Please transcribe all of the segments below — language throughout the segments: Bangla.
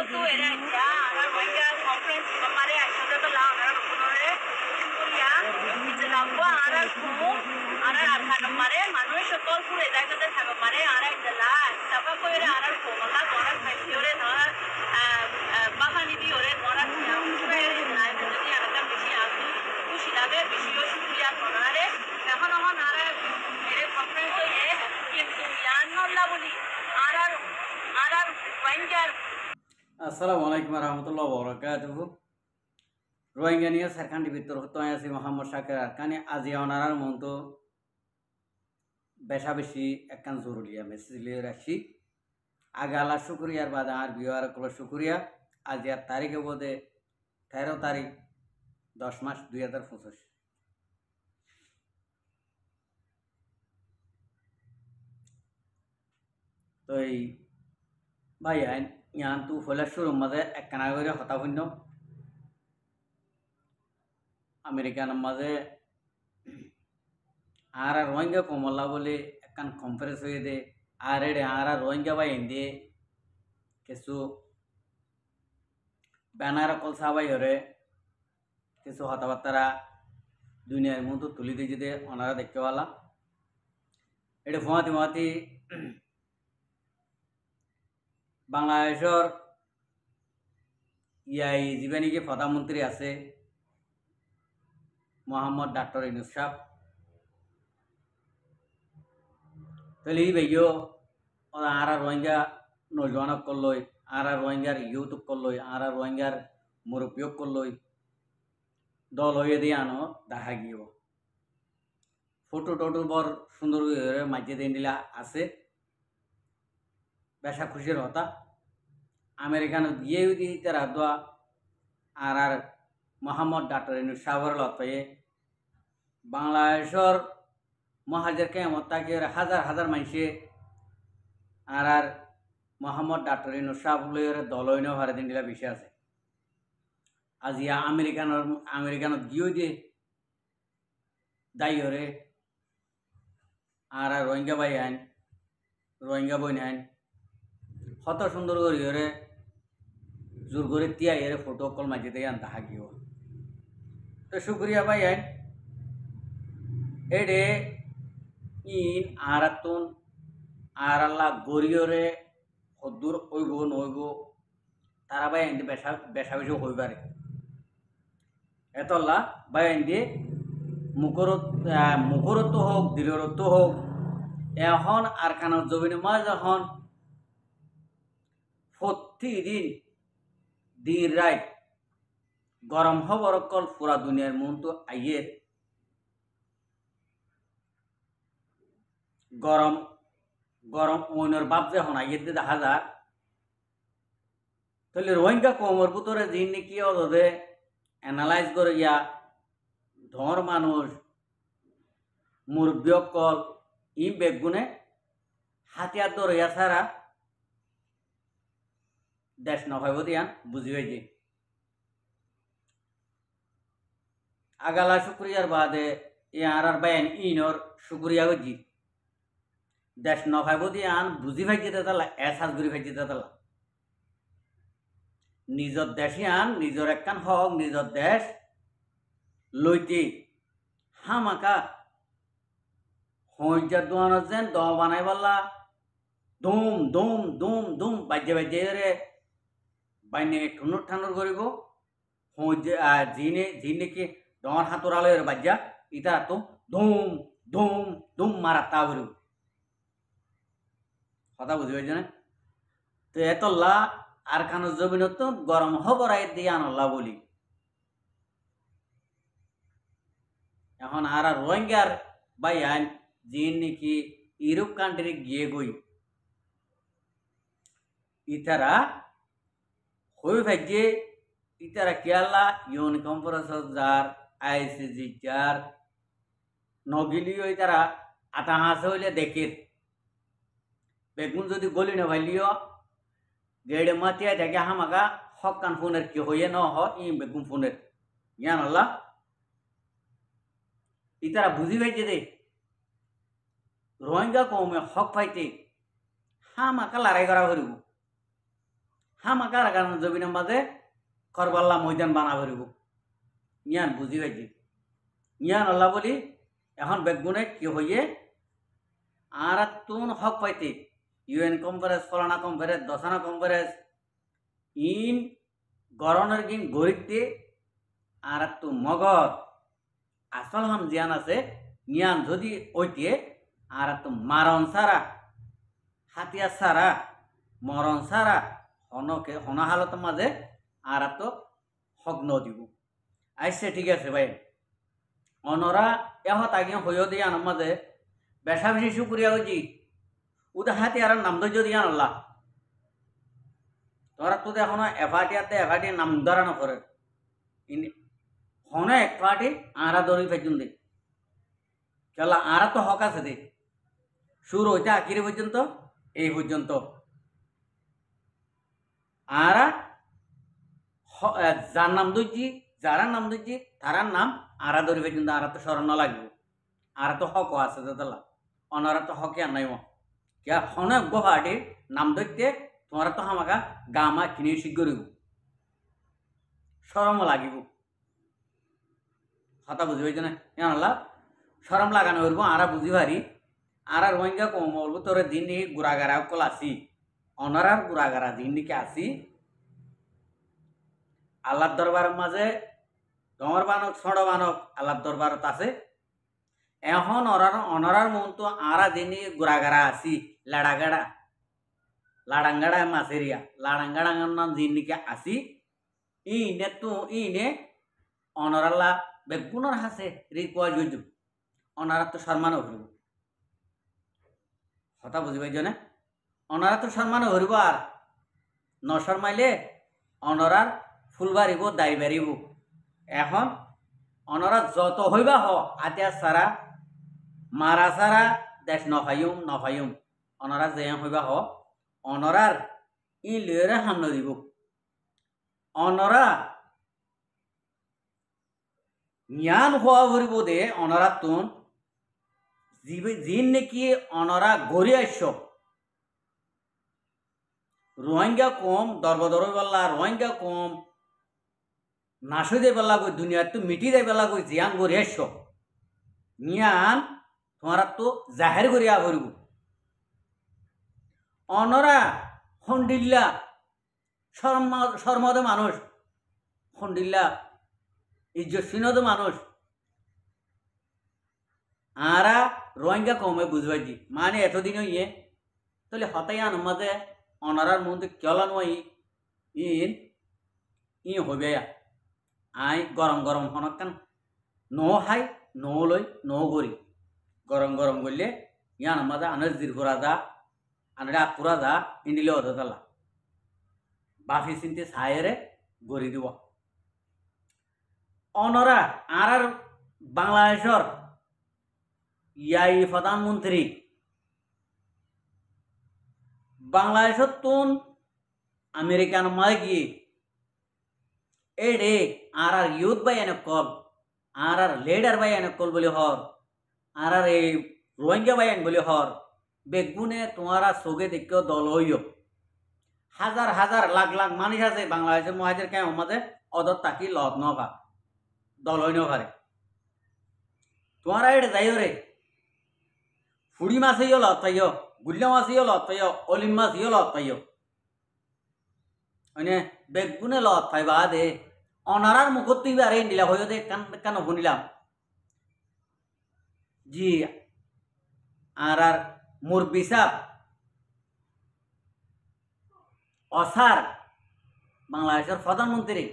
tu era ya ara venga conference mare aisha to la ara kunore kuria itla ko ara ku ara akhan mare manush tol pure জায়গাতে থাকো mare ara itla taba ko era ara ko la kora খাইছিore না বাহানি দি ওরে মরা তিয়া উসরে না যদি আলাদা বেশি আসু খুশি লাগে বেশি শুক্রিয়া করারে এখন আমার আরা মেরে কনফারেন্স হয়ে কিন্তু ইয়ান্নল্লা বলি আর আর ওয়াইঙ্গার আসসালামু আলাইকুম রহমতুল্লাহ বরকাতুহ রোহিঙ্গা নিয়ে সারখান্ডি ভিতর হতো আছি মোহাম্মদ শাকির আরকানি আজি অনারার মতো বেশা বেশি একখান জরুরিয়া মেসেজ লিয়ে রাখছি আগে আল্লাহ শুক্রিয়ার বাদ আর বিহার কল শুক্রিয়া আজ আর তারিখে বোধে 13 তারিখ 10 মাস 2025 তো এই ভাই আইন ইয়ান তু ফলে শুরুর মাঝে একখানা করে হতা শূন্য আমেরিকানের মাঝে আর রোহিঙ্গা কমলা বলে একখান কনফারেন্স হয়ে দে আর এডে আর রোহিঙ্গা বাই এনে কিছু ব্যানার কল সাবাই হরে কিছু হতাবার্তারা দুনিয়ার মতো তুলি দিয়ে দে ওনারা দেখতে পালা এটা ফোঁয়াতি ফোঁয়াতি বাংলাদেশের ইয়াই জীবানী যে প্রধানমন্ত্রী আছে মোহাম্মদ ডাক্তার ইউনূস সাহেব তাহলে এই ভাইও আর রোহিঙ্গা নৌজওয়ানক করলই আর রোহিঙ্গার ইউথক করলই আর রোহিঙ্গার মুরব্বীক করলই দল হয়ে দিয়ে আনো দেখা গিয়ে ফটো টটো বড় সুন্দর মাঝে দিয়ে দিলা আছে বেশা খুশির হতা আমেরিকান গিয়ে দিয়ে তারা দোয়া আর মোহাম্মদ ডাক্তার ইউনূস সাহেবের লত পাইয়ে বাংলাদেশের মহাজের কেমত তাকে হাজার হাজার মানুষে আর মোহাম্মদ ডাক্তার ইউনূস সাহেব লইয়ের দল হইন হারে দিন দিলা বিষয় আছে আজ ইয়া আমেরিকানত গিয়েও দিয়ে দায়ী হরে আর রোহিঙ্গা ভাই আইন রোহিঙ্গা বই আইন কত সুন্দর করে হরে জোর করে তিয়া এর ফটো কল মাঝে দিয়ে আনতে হাগিও তো শুক্রিয়া ভাই আইন এডে ইন আরাতুন আর আল্লাহ গরিয়রে হদ্দুর ওইব নইব তারা ভাই আইন বেশা বেশা বেশি হইবারে এতল্লা ভাই আইন দিয়ে মুখরত্ব হোক দিলরত্ব হোক এখন আর কানের জমিনে মা যখন প্রতিদিন দিন রাত গরম খবর কল পুরা দুনিয়ার মন তো আইয়ের গরম গরম ওইনের বাপ যখন আইয়ের দিয়ে দেখা যায় তাহলে রোহিঙ্গা কমর ভিতরে দিন নাকি ওদের অ্যানালাইজ করে ইয়া ধর মানুষ মুরব্বী কল ই বেগুনে হাতিয়ার দরিয়া ছাড়া দেশ নভাইব দিয়া বুঝি হয়েছে আগালা শুক্রিয়ার বাদে ইয়ার বাইন ইনর শুক্রিয়া হয়েছি দেশ নভাইব দিয়ান বুঝি ভাই যেতে তালা এসাজ ঘুরি ভাই যেতে তালা নিজের দেশে আন নিজের একখান হক নিজের দেশ লইতে হামাকা হইজার দোয়ানোর যেন দ বানাই পারলা দুম দুম দুম দুম বাজ্যে বাজ্যে রে বাইনে ঠুনুর ঠানুর করিব হইজে জিনে জিনে কি ডর হাতুরালো এর বাজ্যা ইতা তো ধুম ধুম ধুম মারা তা করিব কথা বুঝি পাইছে না তো এতল্লা আর খানোর জমিনত গরম হবরাই দিয়ে আনল্লা বলি এখন আর রোহিঙ্গার বাই আইন যিনি নাকি ইউরোপ কান্ট্রি গিয়ে গই ইতারা হই ভাজ্যে ইতারা কেয়ালা ইউন কনফারেন্স যার আইসিজি যার নগিলিও ইতারা আটা হাসে হইলে দেখে বেগুন যদি গলি না ভাইলিও গেড়ে মাতিয়া থাকে হামাকা হক কান ফোনের কি হইয়ে ন হ ই বেগুন ফোনের জ্ঞান আল্লাহ ইতারা বুঝি পাইছে দে রোহিঙ্গা কমে হক পাইতে হামাকা লড়াই করা করিব হামাকা রাখান জমিনের মাঝে করবাল্লা ময়দান বানা করিব ইয়ান বুঝি পাইছি ইয়ান আল্লাহ বলি এখন বেগুনে কি হইয়ে আর তুন হক পাইতে ইউএন কনফারেন্স ফলানা কনফারেন্স দশানা কনফারেন্স ইন গরনের গিন গরিবতে আর তু মগর আসল হাম জিয়ান আছে নিয়ান যদি ওইতে আর তো মারণ সারা হাতিয়ার সারা মরণ সারা হনকে হন হালত মাঝে আর তো হক ন দিব আইসে ঠিক আছে ভাই অনরা এহত আগে হইও দিয়ে আনার মাঝে বেশা বেশি শুকুরিয়া হয়েছি উদা হাতিয়ার নাম ধৈর্য দিয়ে আনলা তোরা তো এখনো এফাটি নাম ধরা করে হনে এক পার্টি আরা দৌড়ি পেছন দে চলা আরা তো হক আছে দে শুরু হইতে আখিরি পর্যন্ত এই পর্যন্ত আরা যার নাম ধরছি যারা নাম ধরছি তারার নাম আরা দৌড়ি পর্যন্ত আরা তো স্মরণ লাগবে আরা তো হক আছে দাদা অনারা তো হকে আর নাই क्या हने गुवाहाटी नाम धरते तुम्हारा तो हमाका गामा किने शिगरिब शरम लागिब কথা বুঝি পাইছ না জানলা শরম লাগানো হইব আরা বুঝি পারি আরা রোহিঙ্গা কম বলবো তোর দিন গুড়াগারা কল আসি অনারার গুড়াগারা দিন দিকে আসি আল্লাহর দরবারের মাঝে ডমর বানক ছোট বানক আল্লাহর দরবারত আছে এখন অনারার মন তো আরা দিন গুড়াগারা আসি লাড়াঙ্গাড়া মাছেরিয়া লাড়াঙ্গাড়ার নাম দিন দিকে আসি ইনে তো ইনে অনারাল্লা বেগুনের হাসে রিকোয়াজ হইজ অনারা তো সম্মান হরিব কথা বুঝি পাইছ না অনারা তো সম্মান হরিব আর নশরমাইলে অনরার ফুল বাড়িব দায় বাড়িব এখন অনরা যত হইবা হ আতিয়া সারা মারা সারা দেশ নফাইম অনরা যে হইবা হ অনরার ই লিয়ে হামলা দিব অনরা জ্ঞান হওয়া ভরিব দে অনরা তুন জিন নাকি অনরা গড়ি আস রোহিঙ্গা কম দরবদর বেলা রোহিঙ্গা কম নাশো দে বেলা গই দুনিয়া তো মিটি দে বেলা গই জিয়ান গড়ি আস জ্ঞান তোমারা তো জাহের করিয়া ভরিব অনরা হন্ডিল্লা শর্মদ মানুষ হন্ডিল্লা ইজ্জতশীনদ মানুষ আরা রোহিঙ্গা কমে বুঝবাইছি মানে এতদিন ইয়ে তাহলে হতাই আন মাঝে অনারার মধ্যে কেলা নয় ই হইবে আই গরম গরম হনকান নো হাই নো লই নো গরি গরম গরম করলে ইয়ান মাঝে আনের জিরফুরা দা আনরে আপুরা দা ইন্ডিলে অধতালা বাফি চিনতে সায়েরে গড়ি দিব অনরা আর বাংলাদেশের ইয়াই প্রধানমন্ত্রী বাংলাদেশত তুন আমেরিকান মায় গিয়ে এডে আর ইউথ বাই এনে কল আর লিডার বাই এনে কল বলে হর আর এই রোহিঙ্গা বাই এন বলে হর বেগুনে তোমারা চোখে দেখেও দল হইও হাজার হাজার লাখ লাখ মানুষ আছে বাংলাদেশের মহাজের কেন মাঝে অদর তাকি লত নভা দল হইন পারে তোমারা এটা যাইও রে ফুড়ি মাছইও লত পাইও গুল্লা মাছইও লত পাইও অলিম মাছইও লত পাইও মানে বেগুনে লত পাইবা দে অনারার মুখত তুই আরে দিলা হইও দে কেন শুনিলাম জি আর মোর বিচার অসার বাংলাদেশের প্রধানমন্ত্রী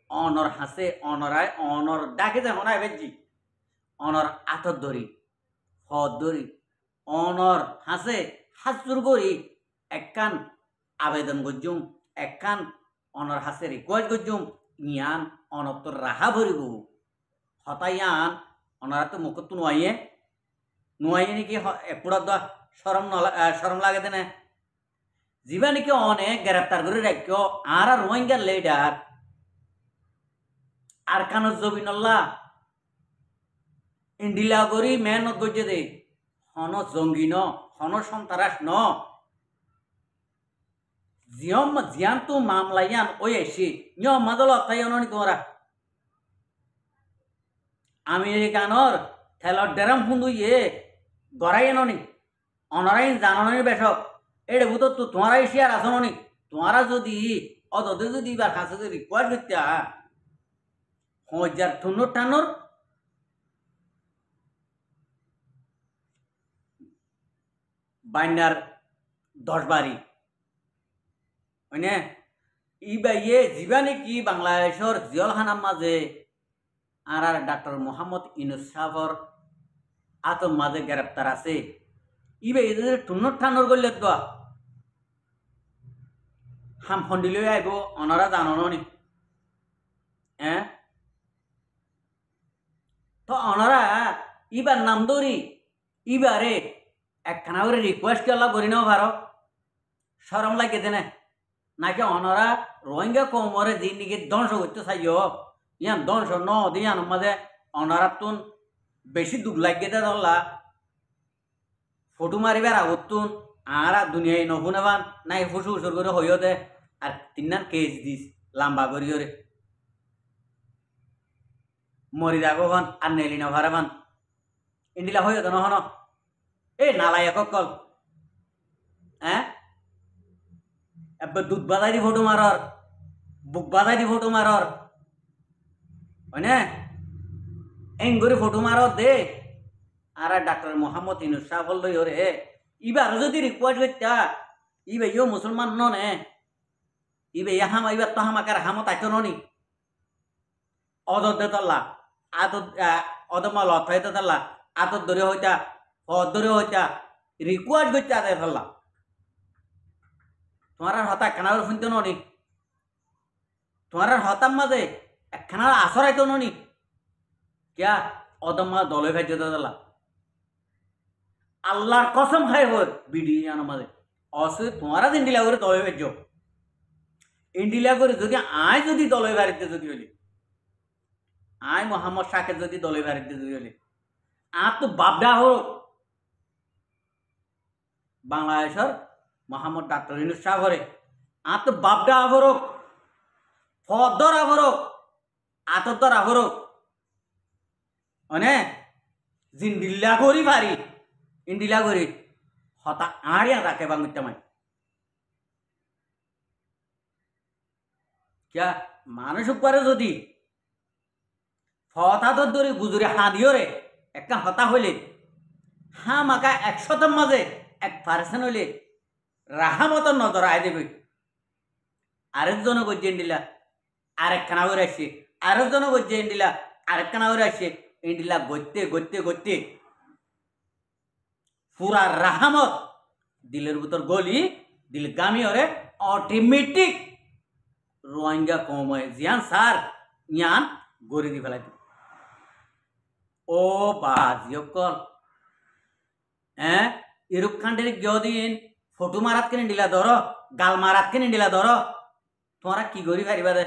অনর হাসে অনরায় অনর ডাকে যে হনায় বেজি অনর আতর ধরি হদ ধরি অনর হাসে হাসুর করি একখান আবেদন করছুম একখান অনর হাসে রিকোয়েস্ট করছুম ইয়ান অনত্তর রাহা ভরিব হতাইয়ান অনরা তো মুখত নোয়াইয়ে নাকি এপুরা দ সরম লাগে দেনে যা নাকি অনেক গ্রেপ্তার করে রাখ আর রোহিঙ্গার লিডার আর কানো জবিনল্লা ইন্ডিলা করি মেহনত করছে দে হন জঙ্গি ন হন সন্তারাস ন জিয়ান তো মামলাইয়ান ওই এসি নিয়ম মাদল তাই অননি তোমরা আমেরিকানর থেলর ডেরাম ফুন্দু ইয়ে গড়াই এননি অনরাইন জাননি বেশক এটা বুতো তো তোমারা এসিয়ার আসননি তোমারা যদি অদতে যদি এবার কাছে যদি রিকোয়ার্ড করতে হাজার ঠুনোর টানোর বাইনার 10 বাড়ি মানে ইয়ে জীবানে কি বাংলাদেশের জিয়লখানার মাঝে আর ডাক্তার মোহাম্মদ ইউনুস সাহর আতর মাঝে গ্রেপ্তার আছে ইবে এদের টুনোর ঠানোর করলে তো হাম ফন্ডিলে আইব অনারা জাননি হ্যাঁ তো অনারা ইবার নাম ধরি ইবারে একখানা করে রিকোয়েস্ট করলা করি নাও ভারত সরম লাগে না নাকি অনারা রোহিঙ্গা কমরে দিনকে ধ্বংস করতে চাইও ইয়ান ধ্বংস ন দিয়ান মাঝে অনারা তুন বেশি দুঃখ লাগে ধরলা ফটো মারিবার আগতুন আর দুনিয়ায় নফুনেবান নাই ফুসু উসুর করে হইও দে আর তিনার কেস দিস লাম্বা করি রে মরি যাগোখন আর নেলি না ভারাবান ইন্ডিলা হইও তো নহন এ নালাই কল হ্যাঁ এবার দুধ বাজাই দি ফটো মারর বুক বাজাই দি ফটো মারর হয়নে এং করে ফটো মারর দে আর ডাক্তার মোহাম্মদ ইউনুস সাহেব লই ওরে ইবার যদি রিকোয়েস্ট করতা ইবে ইও মুসলমান ননে ইবে হাম ইবার তো হামাকার হামত আইতো ননি অদর দেতল্লা আদত অদমা লত হইতে তাল্লা আদত ধরে হইতা হদ ধরে হইতা রিকোয়েস্ট করতে আদায় ফেললা তোমার হতা কানার শুনতে ননি তোমার হতার মাঝে একখানা আসর আইতো ননি কিয়া অদমা দলে ভেজে দিলা আল্লাহর কসম খাই হর বিডিয়ান মাঝে অসে তোমারা ইন্ডিলা করে দলে ভেজ ইন্ডিলা করে যদি আয় যদি দলে বাড়িতে যদি হইলি আয় মোহাম্মদ শাকের যদি দলে বাড়িতে যদি হইলি আর তো বাপডা হোক বাংলাদেশের মোহাম্মদ ডাক্তার ইউনুস শাহ করে আর তো বাপডা আভরক ফদর আভরক আতর আভরক মানে জিন্দিল্লা করি পারি ইন্ডিলা করি হতা আড়িয়া তাকে বাংলা মাই কিয়া মানুষ উপরে যদি হঠাৎ ধরে গুজরে হাঁদিও রে একটা হতা হইলে হা মাকা 100 মাঝে 1% হইলে রাহা মতন নজর আয় দেবে আরেকজন গজ্জে ইন্ডিলা আরেকখানা করে আসছে আরেকজন গজ্জে ইন্ডিলা আরেকখানা করে আসছে ইন্ডিলা গড়তে গড়তে গড়তে পুরা রাহামত দিলের ভিতর গলি দিল গামি ওরে অটোমেটিক রোহিঙ্গা কমে জিয়ান স্যার ইয়ান গড়ি দি ফেলাই ও বাজিয়কল হ্যাঁ ইরুক খান্ডের গদিন ফটো মারাত কেন দিলা ধরো গাল মারাত কেন দিলা ধরো তোমরা কি গড়ি ফারিবা দে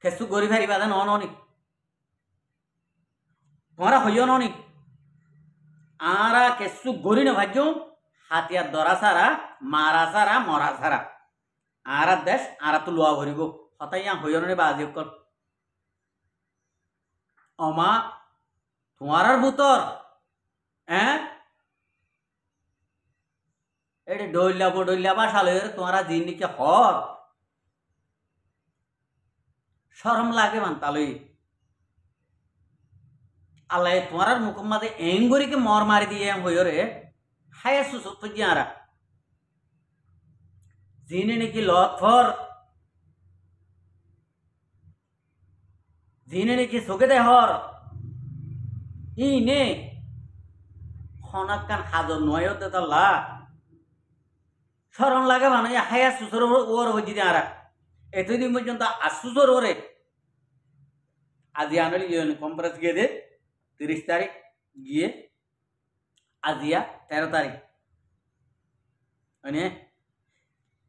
কেসু গড়ি ফারিবা দে ননি তোমরা হইও ননি আরা কেসু গড়ি না ভাজ্য হাতিয়ার ধরা সারা মারা সারা মরা সারা আরা দেশ আরা তো লোয়া ভরিব হতাইয়া হইও ননি বাজিয়কল অমা তোমার ভূতর হ্যাঁ এটি ডইলা বডইলা বা সালের তোমারা জিনিকে হর শরম লাগে মানতালই আল্লাহ তোমার মুখ মাঝে এঙ্গরিকে মর মারি দিয়ে হইও রে হায় সুসত জিয়ারা জিনে নাকি লথর জিনে নাকি চোখে দে হর ই নে হনাকান হাজর নয় তাল্লা সরম লাগে মানে হায়া সুসর ওর হইছি আরা এতদিন পর্যন্ত আসুসর ওরে আজি আনলি কম্পারেস গিয়ে দে 30 তারিখ গিয়ে আজিয়া 13 তারিখ মানে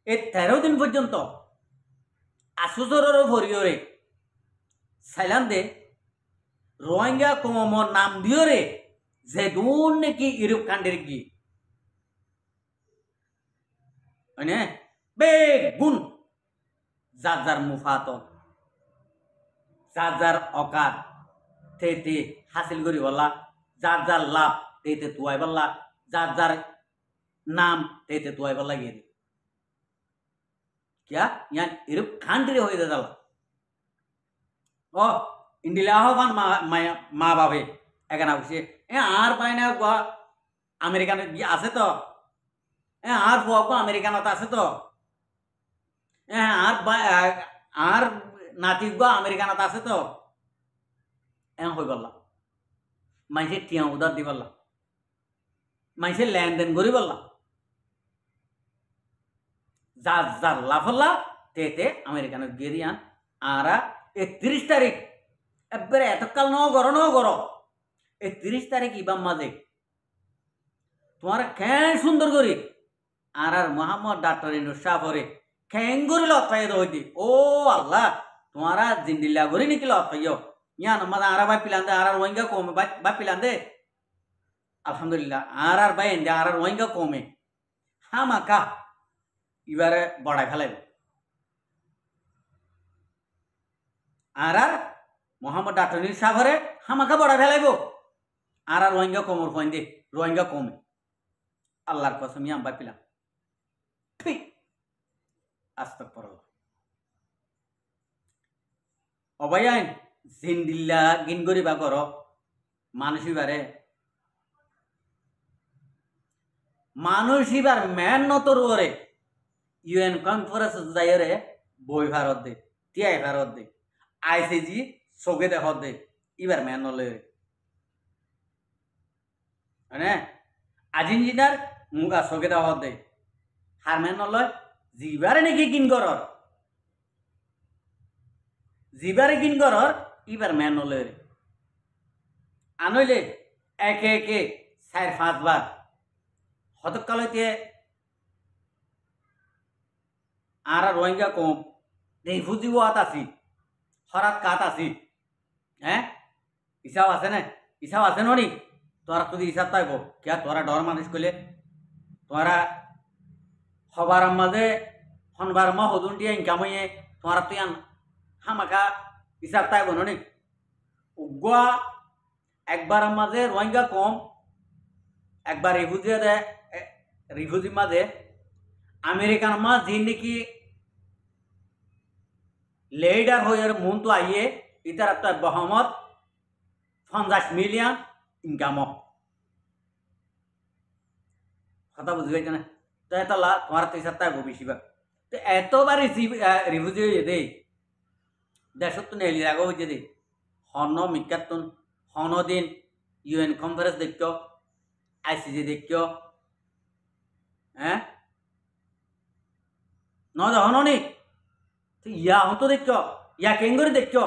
এই 13 দিন পর্যন্ত আসুসর ভরিও রে সাইলাম দে রোহিঙ্গা কমর নাম দিও রে যে দুন নাকি ইউরোপ কান্ট্রি গিয়ে হয়নে বেগুন যার যার মুফাত যার যার অকাত তে হাসিল করি বললা যার যার লাভ তে তুয়াই বললা যার যার নাম তে তুয়াই বললা গিয়ে क्या यहाँ इरुप खांडरी हो इधर दला ओ इंडिया हो वन माँ बाबे एका ना कुछ ये आर पाइने को अमेरिकन ये आसे तो ये आर फुआ को अमेरिकन होता आसे तो ये आर नाती को अमेरिकन होता आसे तो ये हो बल्ला माइसे टिया उधर दी बल्ला माइसे लेन देन गोरी बल्ला যার যার লাফল্লা তে আমেরিকান গেরিয়ান আরা 30 তারিখ এবারে এতকাল ন গর 30 তারিখ ইবাম মাঝে তোমার খ্যাং সুন্দর করি আর মোহাম্মদ ডাক্তার ইনুসাহ পরে খ্যাং করি লতাই দইতি ও আল্লাহ তোমারা জিন্দিল্লা করি নিকি লতাইও ইয়ান মাদা আরা বাই পিলান্দে আর ওইঙ্গা কমে বাই পিলান্দে আলহামদুলিল্লাহ আর বাই এন্ডে আর ওইঙ্গা কমে হামাকা এবারে বড়াই ফেলাইব আর মোহাম্মদ ডাক্তার সাগরে হামাকা বড়াই ফেলাইব আর রোহিঙ্গা কমর ফোন দে রোহিঙ্গা কমে আল্লাহর কসম আমি আম্বার পিলাম ঠিক আস্তাগফিরুল্লাহ অবায়ান জিন্দিল্লা গিন গরিবা করো মানুষ এবার মেহনত করে ইউএন কনফারেন্স যাইরে বই ভারত দে টিআই ভারত দে আইসিজি সগে দেখ দে এবার মেন লয় মানে আজ ইঞ্জিনিয়ার মুগা সগে দেখ দে হার মেন লয় জিবারে নাকি কিন করর জিবারে কিন করর এবার মেন লয় আনইলে একে একে 4-5 বার হতকালতে আর রোহিঙ্গা কম রিফিউজি ওয়াত আছি হরাত কাত আছি হ্যাঁ হিসাব আছে না হিসাব আছে নি তোরা যদি হিসাব তাইব কিয়া তোরা ডর মানুষ করলে তোরা হবার মাঝে হনবার মা হদুনটি ইনকাম হইয়ে তোরা তুই আন হামাকা হিসাব তাইব নি উগুয়া একবার মাঝে রোহিঙ্গা কম একবার রিফিউজি মাঝে আমেরিকান মা যে নাকি লেডার হয়ে মন তো আইয়ে ইতার একটা বহমত 50 মিলিয়ন ইনকাম কথা বুঝি পাইছ না তো এতলা তোমার তো হিসাব থাকবো বেশিরভাগ তো এতবার রিফিউজি হয়ে দে দেশত তো নেলি রাগ হয়েছে দে হন মিকাতুন হন দিন ইউএন কনফারেন্স দেখো আইসিজি দেখো হ্যাঁ নজা হননি ইয়া হতো দেখো ইয়া কেঙ্গরি দেখো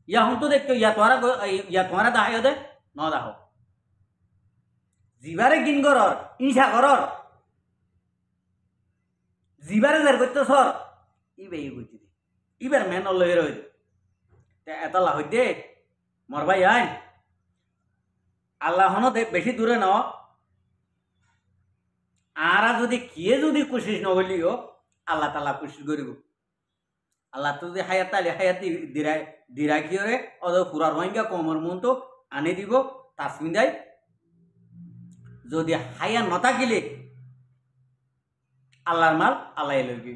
ইয়া হতো দেখো ইয়া তোমারা দাহাই দে ন দাহ জিবারে গিন করর ইনসা করর জিবারে যার করতে সর ইবে বুঝি ইবার মেন লই রই এতলা হইতে মর ভাই আইন আল্লাহ হন বেশি দূরে ন আরা যদি কিয়ে যদি কোশিশ নগলিও আল্লাহ তালা কোশিশ করিব আল্লাহ তো যদি হায়াত তালে হায়াত দিরা কিয়রে অদ পুরা রোহিঙ্গা কমর মন তো আনি দিব তাসমিদাই যদি হায়া নথাকিলে আল্লাহর মাল আল্লাহ লইবি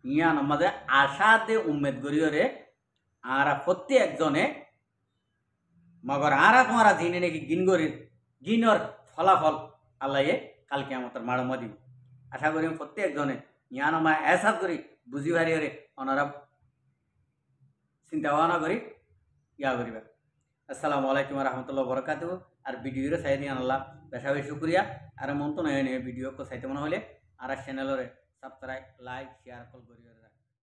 ইয়ান আমাদের আশাতে উম্মেদ করিয়রে আরা প্রত্যেকজনে মগর আরা তোমারা জিনে নাকি গিনর ফলাফল আল্লাহ কালকে আমার মাড়মা দিব আশা করি প্রত্যেকজনে ইয়ান আমার এসাদ করি বুঝি ভারিয়রে ওনারা চিন্তা ভাবনা করি ইয়া করিবা আসসালামু আলাইকুম রহমতুল্লাহ বরকাত আর ভিডিওরে চাই দিয়ে আনলাম বেশা বেশি শুক্রিয়া আর মন তো নয় ভিডিও চাইতে মনে হলে আর চ্যানেলরে সাবস্ক্রাইব লাইক শেয়ার কল করিও।